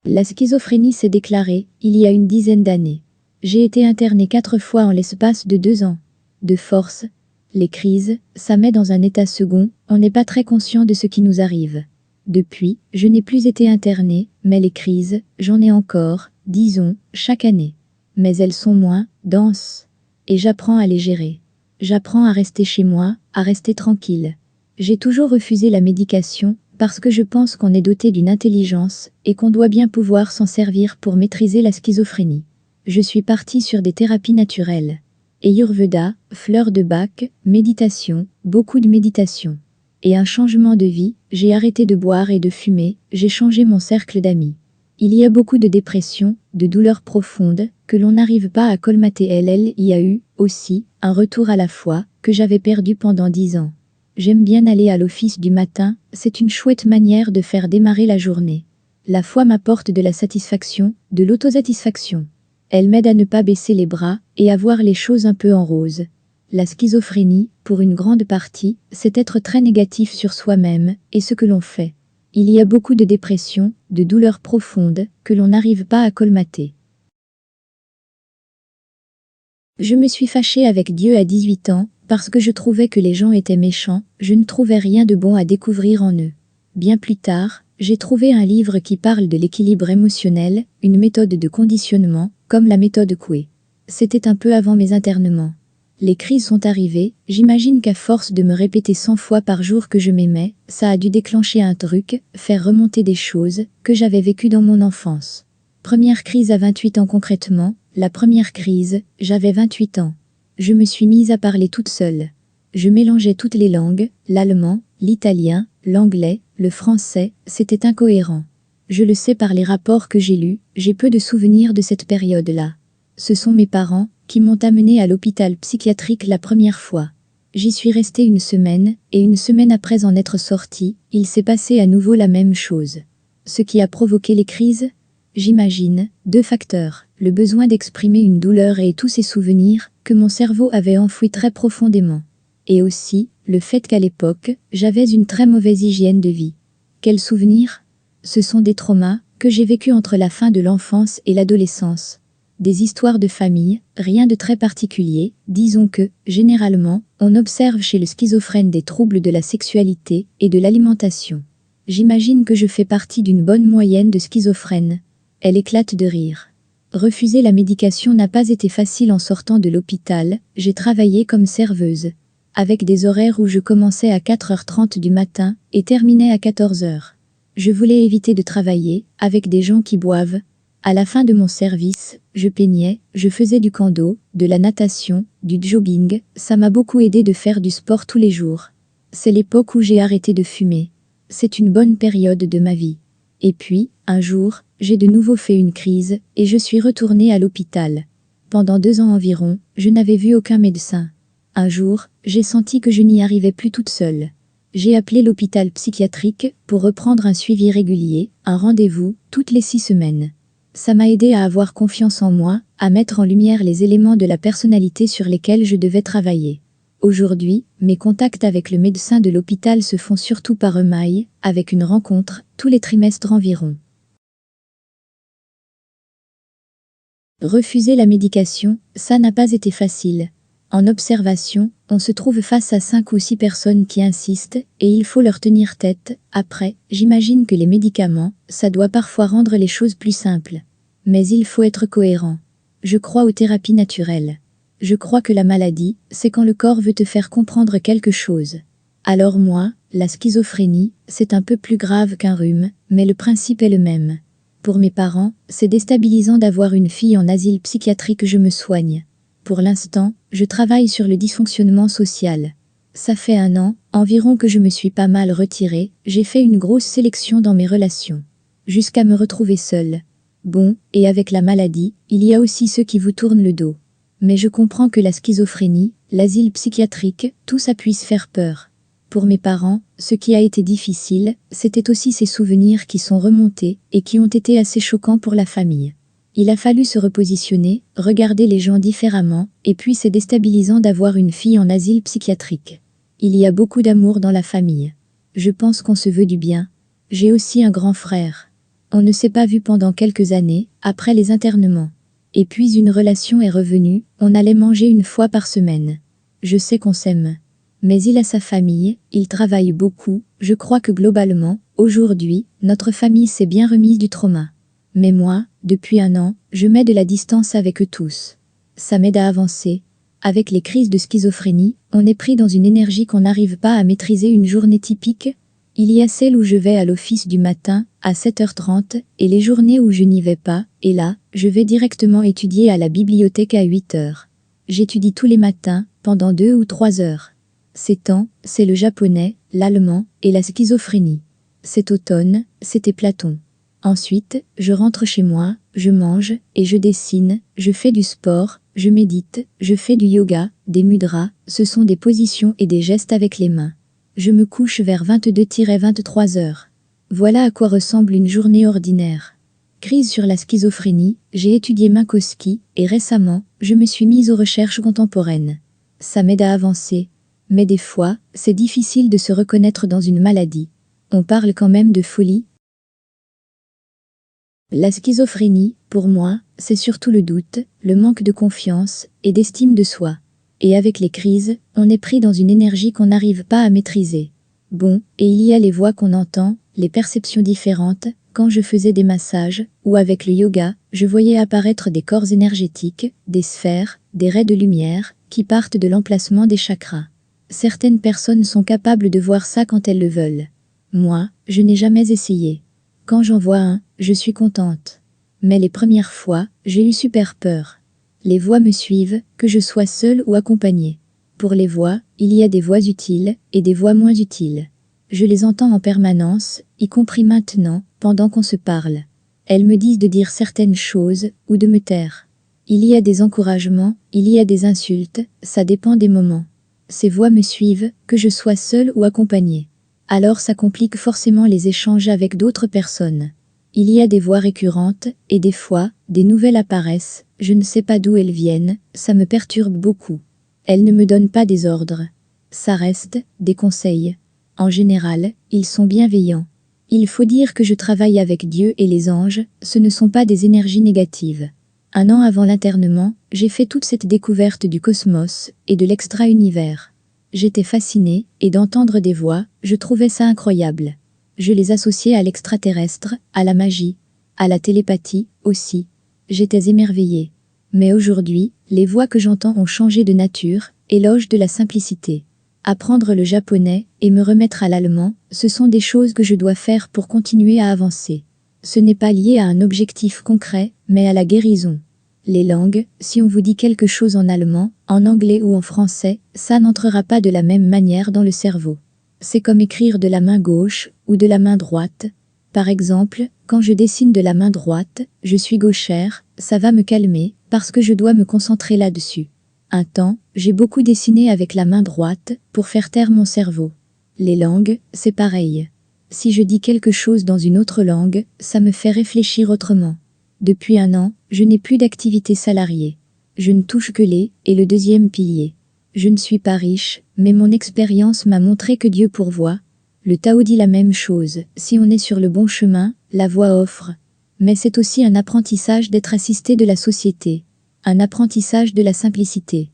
La schizophrénie s'est déclarée il y a une dizaine d'années. J'ai été internée 4 fois en l'espace de 2 ans. De force, les crises, ça met dans un état second, on n'est pas très conscient de ce qui nous arrive. Depuis, je n'ai plus été internée, mais les crises, j'en ai encore, disons, chaque année. Mais elles sont moins denses. Et j'apprends à les gérer. J'apprends à rester chez moi, à rester tranquille. J'ai toujours refusé la médication, parce que je pense qu'on est doté d'une intelligence et qu'on doit bien pouvoir s'en servir pour maîtriser la schizophrénie. Je suis partie sur des thérapies naturelles. Ayurveda, fleurs de Bach, méditation, beaucoup de méditation. Et un changement de vie, j'ai arrêté de boire et de fumer, j'ai changé mon cercle d'amis. Il y a beaucoup de dépression, de douleurs profondes, que l'on n'arrive pas à colmater. Il y a eu, aussi, un retour à la foi, que j'avais perdu pendant 10 ans. J'aime bien aller à l'office du matin, c'est une chouette manière de faire démarrer la journée. La foi m'apporte de la satisfaction, de l'autosatisfaction. Elle m'aide à ne pas baisser les bras et à voir les choses un peu en rose. La schizophrénie, pour une grande partie, c'est être très négatif sur soi-même et ce que l'on fait. Il y a beaucoup de dépression, de douleurs profondes, que l'on n'arrive pas à colmater. Je me suis fâchée avec Dieu à 18 ans, parce que je trouvais que les gens étaient méchants, je ne trouvais rien de bon à découvrir en eux. Bien plus tard, j'ai trouvé un livre qui parle de l'équilibre émotionnel, une méthode de conditionnement, comme la méthode Coué. C'était un peu avant mes internements. Les crises sont arrivées, j'imagine qu'à force de me répéter 100 fois par jour que je m'aimais, ça a dû déclencher un truc, faire remonter des choses que j'avais vécues dans mon enfance. Première crise à 28 ans concrètement, la première crise, j'avais 28 ans. Je me suis mise à parler toute seule. Je mélangeais toutes les langues, l'allemand, l'italien, l'anglais, le français, c'était incohérent. Je le sais par les rapports que j'ai lus, j'ai peu de souvenirs de cette période-là. Ce sont mes parents qui m'ont amenée à l'hôpital psychiatrique la première fois. J'y suis restée 1 semaine, et 1 semaine après en être sortie, il s'est passé à nouveau la même chose. Ce qui a provoqué les crises ? J'imagine, 2 facteurs, le besoin d'exprimer une douleur et tous ces souvenirs que mon cerveau avait enfouis très profondément. Et aussi, le fait qu'à l'époque, j'avais une très mauvaise hygiène de vie. Quels souvenirs ? Ce sont des traumas que j'ai vécus entre la fin de l'enfance et l'adolescence. Des histoires de famille, rien de très particulier, disons que, généralement, on observe chez le schizophrène des troubles de la sexualité et de l'alimentation. J'imagine que je fais partie d'une bonne moyenne de schizophrènes. Elle éclate de rire. Refuser la médication n'a pas été facile en sortant de l'hôpital, j'ai travaillé comme serveuse. Avec des horaires où je commençais à 4h30 du matin et terminais à 14h. Je voulais éviter de travailler avec des gens qui boivent. À la fin de mon service, je peignais, je faisais du kendo, de la natation, du jogging, ça m'a beaucoup aidé de faire du sport tous les jours. C'est l'époque où j'ai arrêté de fumer. C'est une bonne période de ma vie. Et puis, un jour, j'ai de nouveau fait une crise, et je suis retournée à l'hôpital. Pendant 2 ans environ, je n'avais vu aucun médecin. Un jour, j'ai senti que je n'y arrivais plus toute seule. J'ai appelé l'hôpital psychiatrique pour reprendre un suivi régulier, un rendez-vous, toutes les 6 semaines. Ça m'a aidé à avoir confiance en moi, à mettre en lumière les éléments de la personnalité sur lesquels je devais travailler. Aujourd'hui, mes contacts avec le médecin de l'hôpital se font surtout par email, avec une rencontre, tous les trimestres environ. Refuser la médication, ça n'a pas été facile. En observation, on se trouve face à 5 ou 6 personnes qui insistent, et il faut leur tenir tête. Après, j'imagine que les médicaments, ça doit parfois rendre les choses plus simples. Mais il faut être cohérent. Je crois aux thérapies naturelles. Je crois que la maladie, c'est quand le corps veut te faire comprendre quelque chose. Alors moi, la schizophrénie, c'est un peu plus grave qu'un rhume, mais le principe est le même. Pour mes parents, c'est déstabilisant d'avoir une fille en asile psychiatrique, je me soigne. Pour l'instant, je travaille sur le dysfonctionnement social. Ça fait 1 an, environ que je me suis pas mal retirée, j'ai fait une grosse sélection dans mes relations. Jusqu'à me retrouver seule. Bon, et avec la maladie, il y a aussi ceux qui vous tournent le dos. Mais je comprends que la schizophrénie, l'asile psychiatrique, tout ça puisse faire peur. Pour mes parents, ce qui a été difficile, c'était aussi ces souvenirs qui sont remontés et qui ont été assez choquants pour la famille. Il a fallu se repositionner, regarder les gens différemment, et puis c'est déstabilisant d'avoir une fille en asile psychiatrique. Il y a beaucoup d'amour dans la famille. Je pense qu'on se veut du bien. J'ai aussi un grand frère. On ne s'est pas vu pendant quelques années, après les internements. Et puis une relation est revenue, on allait manger une fois par semaine. Je sais qu'on s'aime. Mais il a sa famille, il travaille beaucoup, je crois que globalement, aujourd'hui, notre famille s'est bien remise du trauma. Mais moi, depuis 1 an, je mets de la distance avec eux tous. Ça m'aide à avancer. Avec les crises de schizophrénie, on est pris dans une énergie qu'on n'arrive pas à maîtriser. Une journée typique. Il y a celle où je vais à l'office du matin, à 7h30, et les journées où je n'y vais pas, et là, je vais directement étudier à la bibliothèque à 8h. J'étudie tous les matins, pendant 2 ou 3 heures. Ces temps, c'est le japonais, l'allemand, et la schizophrénie. Cet automne, c'était Platon. Ensuite, je rentre chez moi, je mange, et je dessine, je fais du sport, je médite, je fais du yoga, des mudras, ce sont des positions et des gestes avec les mains. Je me couche vers 22-23 heures. Voilà à quoi ressemble une journée ordinaire. Crise sur la schizophrénie, j'ai étudié Minkowski, et récemment, je me suis mise aux recherches contemporaines. Ça m'aide à avancer. Mais des fois, c'est difficile de se reconnaître dans une maladie. On parle quand même de folie. La schizophrénie, pour moi, c'est surtout le doute, le manque de confiance et d'estime de soi. Et avec les crises, on est pris dans une énergie qu'on n'arrive pas à maîtriser. Bon, et il y a les voix qu'on entend, les perceptions différentes. Quand je faisais des massages, ou avec le yoga, je voyais apparaître des corps énergétiques, des sphères, des raies de lumière, qui partent de l'emplacement des chakras. Certaines personnes sont capables de voir ça quand elles le veulent. Moi, je n'ai jamais essayé. Quand j'en vois un, je suis contente. Mais les premières fois, j'ai eu super peur. Les voix me suivent, que je sois seule ou accompagnée. Pour les voix, il y a des voix utiles et des voix moins utiles. Je les entends en permanence, y compris maintenant, pendant qu'on se parle. Elles me disent de dire certaines choses ou de me taire. Il y a des encouragements, il y a des insultes, ça dépend des moments. Ces voix me suivent, que je sois seule ou accompagnée. Alors ça complique forcément les échanges avec d'autres personnes. Il y a des voix récurrentes, et des fois, des nouvelles apparaissent, je ne sais pas d'où elles viennent, ça me perturbe beaucoup. Elles ne me donnent pas des ordres. Ça reste, des conseils. En général, ils sont bienveillants. Il faut dire que je travaille avec Dieu et les anges, ce ne sont pas des énergies négatives. 1 an avant l'internement, j'ai fait toute cette découverte du cosmos et de l'extra-univers. J'étais fascinée, et d'entendre des voix, je trouvais ça incroyable. Je les associais à l'extraterrestre, à la magie, à la télépathie, aussi. J'étais émerveillée. Mais aujourd'hui, les voix que j'entends ont changé de nature, éloge de la simplicité. Apprendre le japonais et me remettre à l'allemand, ce sont des choses que je dois faire pour continuer à avancer. Ce n'est pas lié à un objectif concret, mais à la guérison. Les langues, si on vous dit quelque chose en allemand, en anglais ou en français, ça n'entrera pas de la même manière dans le cerveau. C'est comme écrire de la main gauche ou de la main droite. Par exemple, quand je dessine de la main droite, je suis gauchère, ça va me calmer, parce que je dois me concentrer là-dessus. Un temps, j'ai beaucoup dessiné avec la main droite, pour faire taire mon cerveau. Les langues, c'est pareil. Si je dis quelque chose dans une autre langue, ça me fait réfléchir autrement. Depuis 1 an, je n'ai plus d'activité salariée. Je ne touche que et le 2e pilier. Je ne suis pas riche, mais mon expérience m'a montré que Dieu pourvoit. Le Tao dit la même chose, si on est sur le bon chemin, la voie offre. Mais c'est aussi un apprentissage d'être assisté de la société. Un apprentissage de la simplicité.